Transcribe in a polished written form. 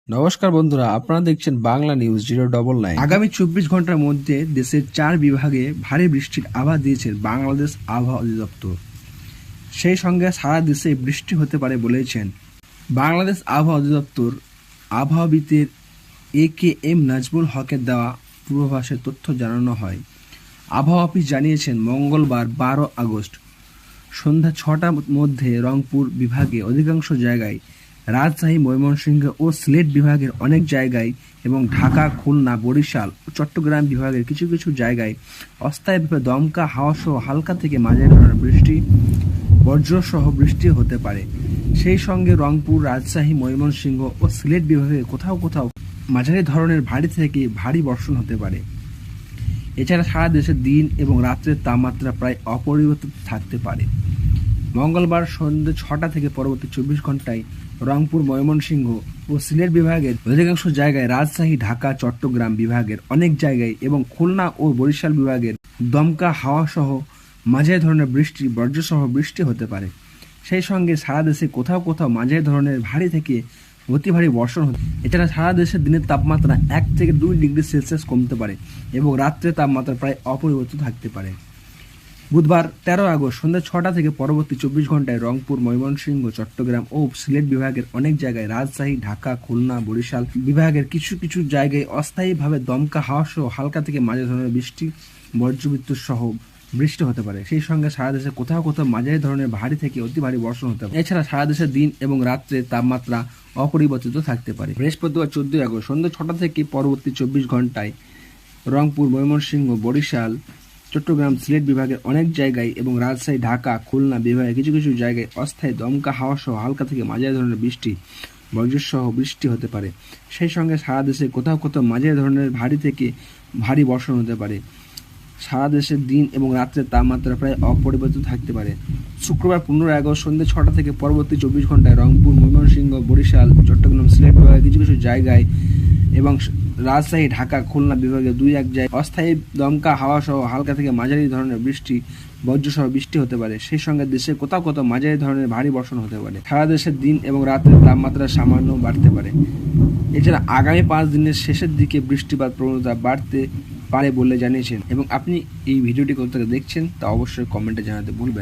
নমস্কার বন্ধুরা, আপনারা দেখছেন বাংলা নিউজ 099। আগামী 24 ঘন্টার মধ্যে দেশের 4 বিভাগে ভারী বৃষ্টির আভাস দিয়েছে বাংলাদেশ আবহাওয়া অধিদপ্তর। সেই সঙ্গে সারা দেশে বৃষ্টি হতে পারে বলেছেন বাংলাদেশ আবহাওয়া অধিদপ্তর আবহাওয়াবিদের AKM নাজমুল হকের দেওয়া পূর্বাভাসের তথ্য জানানো হয়। আবহাওয়া অফিস জানিয়েছেন মঙ্গলবার 12 আগস্ট সন্ধ্যা 6টার মধ্যে রংপুর বিভাগে অধিকাংশ জায়গায়, রাজশাহী, ময়মনসিংহ ও সিলেট বিভাগের অনেক জায়গায় এবং ঢাকা, খুলনা, বরিশাল ও চট্টগ্রাম বিভাগের কিছু কিছু জায়গায় অস্থায়ীভাবে দমকা হাওয়া সহ হালকা থেকে মাঝারি ধরনের বৃষ্টি, বজ্রসহ বৃষ্টি হতে পারে। সেই সঙ্গে রংপুর, রাজশাহী, ময়মনসিংহ ও সিলেট বিভাগে কোথাও কোথাও মাঝারি ধরনের ভারী থেকে ভারী বর্ষণ হতে পারে। এছাড়া সারা দেশে দিন এবং রাত্রের তাপমাত্রা প্রায় অপরিবর্তিত থাকতে পারে। মঙ্গলবার সন্ধ্যে 6টা থেকে পরবর্তী 24 ঘন্টায় রংপুর, ময়মনসিংহ ও সিলেট বিভাগের অধিকাংশ জায়গায়, রাজশাহী, ঢাকা, চট্টগ্রাম বিভাগের অনেক জায়গায় এবং খুলনা ও বরিশাল বিভাগের দমকা হাওয়া সহ মাঝারি ধরনের বৃষ্টি, বজ্রসহ বৃষ্টি হতে পারে। সেই সঙ্গে সারা দেশে কোথাও কোথাও মাঝারি ধরনের ভারী থেকে অতি ভারী বর্ষণ হতে। এছাড়া সারা দেশের দিনের তাপমাত্রা 1 থেকে 2 ডিগ্রি সেলসিয়াস কমতে পারে এবং রাত্রের তাপমাত্রা প্রায় অপরিবর্তিত থাকতে পারে। বুধবার 13 আগস্ট সন্ধ্যা 6টা থেকে পরবর্তী 24 ঘন্টায় রংপুর, ময়মনসিংহ, চট্টগ্রাম ও সিলেট বিভাগের অনেক জায়গায়, রাজশাহী, ঢাকা, খুলনা, বরিশাল বিভাগের কিছু কিছু জায়গায় অস্থায়ীভাবে দমকা হাওয়া সহ হালকা থেকে মাঝারি ধরনের বৃষ্টি, বজ্রবিদ্যুৎ সহ বৃষ্টি হতে পারে। সেই সঙ্গে সারা দেশে কোথাও কোথাও মাঝারি ধরনের ভারী থেকে অতি ভারী বর্ষণ হতে পারে। এছাড়া সারা দেশের দিন এবং রাত্রের তাপমাত্রা অপরিবর্তিত থাকতে পারে। বৃহস্পতিবার 14 আগস্ট সন্ধ্যা 6টা থেকে পরবর্তী 24 ঘন্টায় রংপুর, ময়মনসিংহ, বরিশাল, চট্টগ্রাম, সিলেট বিভাগের অনেক জায়গায় এবং রাজশাহী, ঢাকা, খুলনা বিভাগের কিছু কিছু জায়গায় অস্থায়ী দমকা হাওয়া সহ হালকা থেকে মাঝারি ধরনের বৃষ্টি, বজ্রসহ বৃষ্টি হতে পারে। সেই সঙ্গে সারা দেশে কোথাও কোথাও মাঝারি ধরনের ভারী থেকে ভারী বর্ষণ হতে পারে। সারা দেশের দিন এবং রাত্রের তাপমাত্রা প্রায় অপরিবর্তিত থাকতে পারে। শুক্রবার 15 আগস্ট সন্ধ্যে 6টা থেকে পরবর্তী 24 ঘন্টায় রংপুর, ময়মনসিংহ, বরিশাল, চট্টগ্রাম, সিলেট বিভাগের কিছু কিছু জায়গায় এবং রাজশাহী, ঢাকা, খুলনা বিভাগের 2-1 জায়গায় অস্থায়ী দমকা হাওয়া সহ হালকা থেকে মাঝারি ধরনের বৃষ্টি, বজ্রসহ বৃষ্টি হতে পারে। সেই সঙ্গে দেশের কোথাও কোথাও মাঝারি ধরনের ভারী বর্ষণ হতে পারে। সারা দেশের দিন এবং রাতের তাপমাত্রা সামান্য বাড়তে পারে। এছাড়া আগামী 5 দিনের শেষের দিকে বৃষ্টিপাত প্রবণতা বাড়তে পারে বলে জানিয়েছেন। এবং আপনি এই ভিডিওটি কোথা থেকে দেখছেন তা অবশ্যই কমেন্টে জানাতে ভুলবেন।